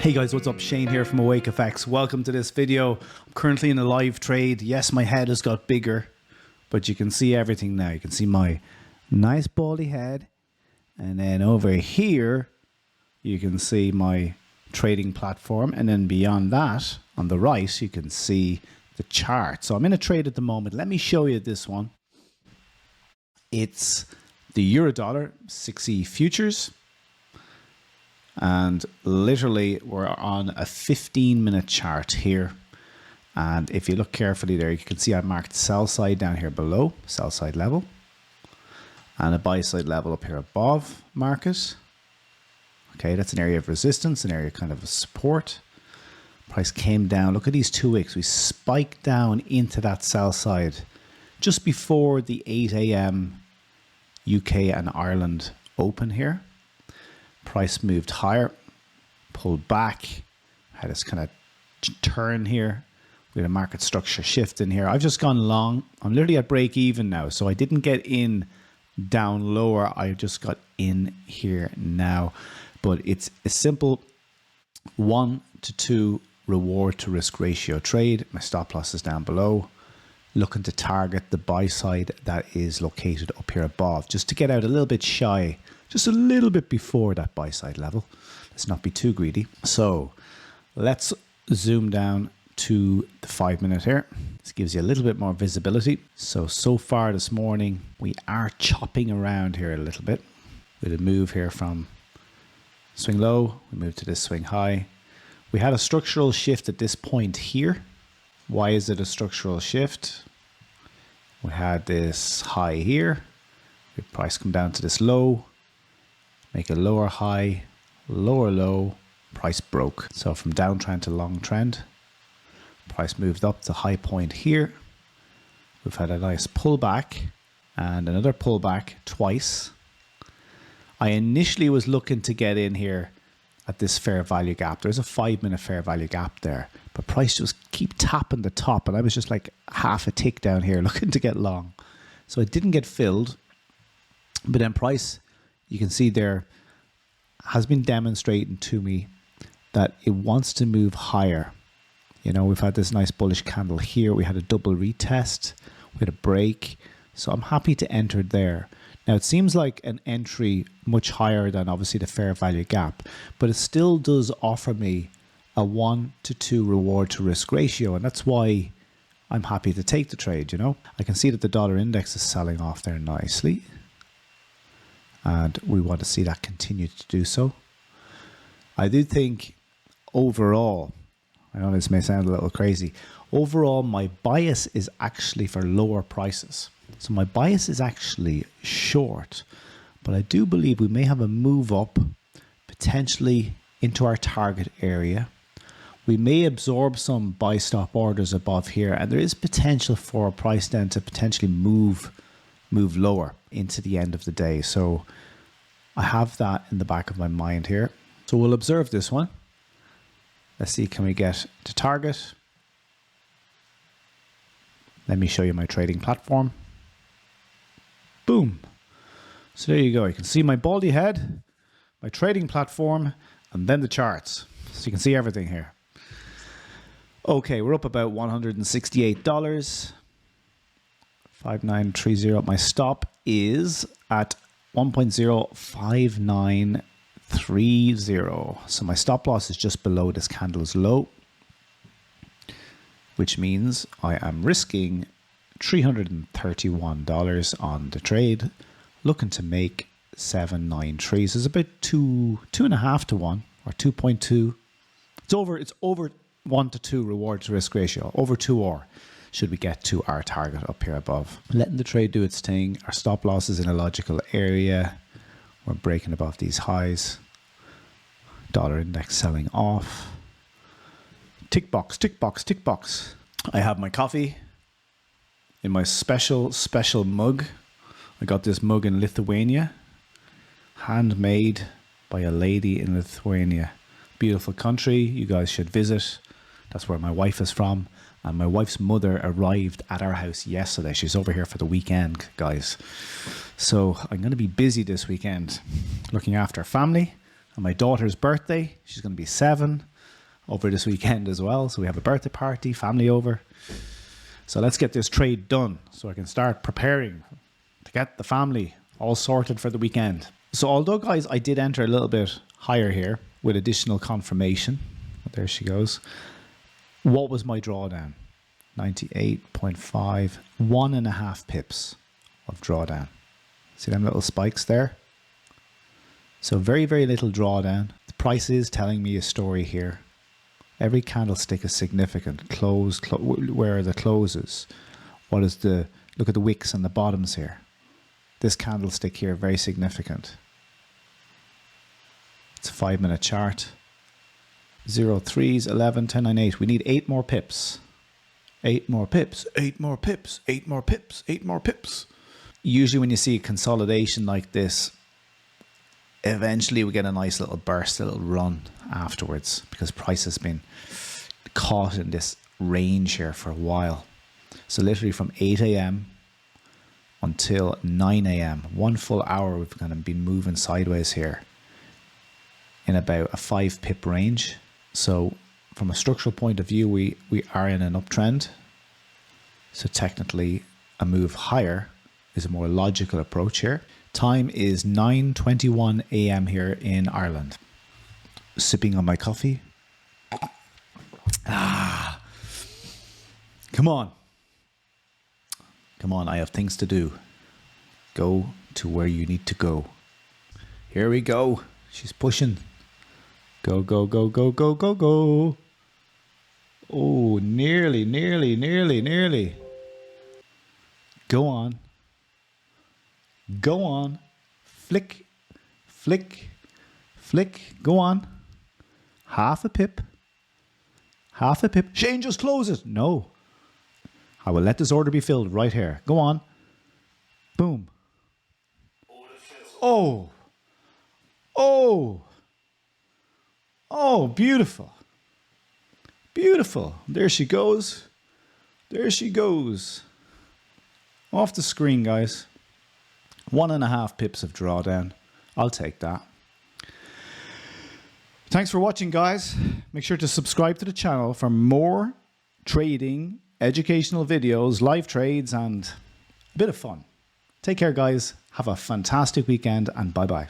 Hey guys, what's up? Shane here from Awake FX. Welcome to this video. I'm currently in a live trade. Yes, my head has got bigger, but you can see everything now. You can see my nice baldy head. And then over here, you can see my trading platform. And then beyond that, on the right, you can see the chart. So I'm in a trade at the moment. Let me show you this one. It's the Eurodollar 6E futures. And literally we're on a 15-minute chart here. And if you look carefully there, you can see I marked sell side down here below, sell side level. And a buy side level up here above market. Okay, that's an area of resistance, an area kind of support. Price came down. Look at these 2 wicks. We spiked down into that sell side just before the 8 a.m. UK and Ireland open here. Price moved higher, pulled back, had this kind of turn here. We had a market structure shift in here. I've just gone long. I'm literally at break even now. So I didn't get in down lower. I just got in here now. But it's a simple 1 to 2 reward to risk ratio trade. My stop loss is down below. Looking to target the buy side that is located up here above, just to get out a little bit shy, just a little bit before that buy side level. Let's not be too greedy. So let's zoom down to the 5 minute here. This gives you a little bit more visibility. So far this morning, we are chopping around here a little bit with a move here from swing low. We move to this swing high. We had a structural shift at this point here. Why is it a structural shift? We had this high here. The price come down to this low, make a lower high, lower low, price broke. So from downtrend to long trend, price moved up to high point here. We've had a nice pullback and another pullback twice. I initially was looking to get in here at this fair value gap. There's a 5 minute fair value gap there, but price just keep tapping the top, and I was just like half a tick down here looking to get long. So it didn't get filled, but then price, you can see there, has been demonstrating to me that it wants to move higher. You know, we've had this nice bullish candle here. We had a double retest, we had a break. So I'm happy to enter there. Now it seems like an entry much higher than obviously the fair value gap, but it still does offer me a 1 to 2 reward to risk ratio. And that's why I'm happy to take the trade, you know. I can see that the dollar index is selling off there nicely. And we want to see that continue to do so. I do think overall, I know this may sound a little crazy, overall my bias is actually for lower prices. So my bias is actually short, but I do believe we may have a move up potentially into our target area. We may absorb some buy stop orders above here, and there is potential for a price then to potentially move lower into the end of the day. So I have that in the back of my mind here. So we'll observe this one. Let's see, can we get to target? Let me show you my trading platform. Boom. So there you go. You can see my baldy head, my trading platform, and then the charts. So you can see everything here. Okay, we're up about $168. 5930. My stop is at 1.05930. So my stop loss is just below this candle's low, which means I am risking $331 on the trade, looking to make 793. So it's about 2.5 to 1 or 2.2. It's over 1 to 2 reward to risk ratio, over 2 or should we get to our target up here above. Letting the trade do its thing. Our stop loss is in a logical area. We're breaking above these highs. Dollar index selling off. Tick box, tick box, tick box. I have my coffee in my special mug. I got this mug in Lithuania, handmade by a lady in Lithuania. Beautiful country, you guys should visit. That's where my wife is from. And my wife's mother arrived at our house yesterday. She's over here for the weekend, guys. So I'm going to be busy this weekend looking after family. And my daughter's birthday, she's going to be 7. over this weekend as well. So we have a birthday party, family over. So let's get this trade done so I can start preparing to get the family all sorted for the weekend. So although, guys, I did enter a little bit higher here with additional confirmation. There she goes. What was my drawdown? 98.5, 1.5 pips of drawdown. See them little spikes there? So very, very little drawdown. The price is telling me a story here. Every candlestick is significant. Where are the closes? What is the, look at the wicks and the bottoms here. This candlestick here, very significant. It's a 5-minute chart. 0 3s, 11, 10, 9, 8. We need 8 more pips. 8 more pips, 8 more pips, 8 more pips, 8 more pips. Usually when you see a consolidation like this, eventually we get a nice little burst, a little run afterwards, because price has been caught in this range here for a while. So literally from 8 a.m. until 9 a.m., 1 full hour, we've kind of been moving sideways here in about a 5 pip range. So from a structural point of view, we are in an uptrend. So technically a move higher is a more logical approach here. Time is 9:21 a.m. here in Ireland. Sipping on my coffee. Come on. Come on, I have things to do. Go to where you need to go. Here we go. She's pushing. Go, go, go, go, go, go, go. Oh, nearly, nearly, nearly, nearly. Go on. Go on. Flick, flick, flick. Go on. Half a pip. Half a pip. Shane, just close it. No. I will let this order be filled right here. Go on. Boom. Oh. Oh. Oh, beautiful. Beautiful. There she goes. There she goes. Off the screen, guys. 1.5 pips of drawdown. I'll take that. Thanks for watching, guys. Make sure to subscribe to the channel for more trading, educational videos, live trades, and a bit of fun. Take care, guys. Have a fantastic weekend, and bye-bye.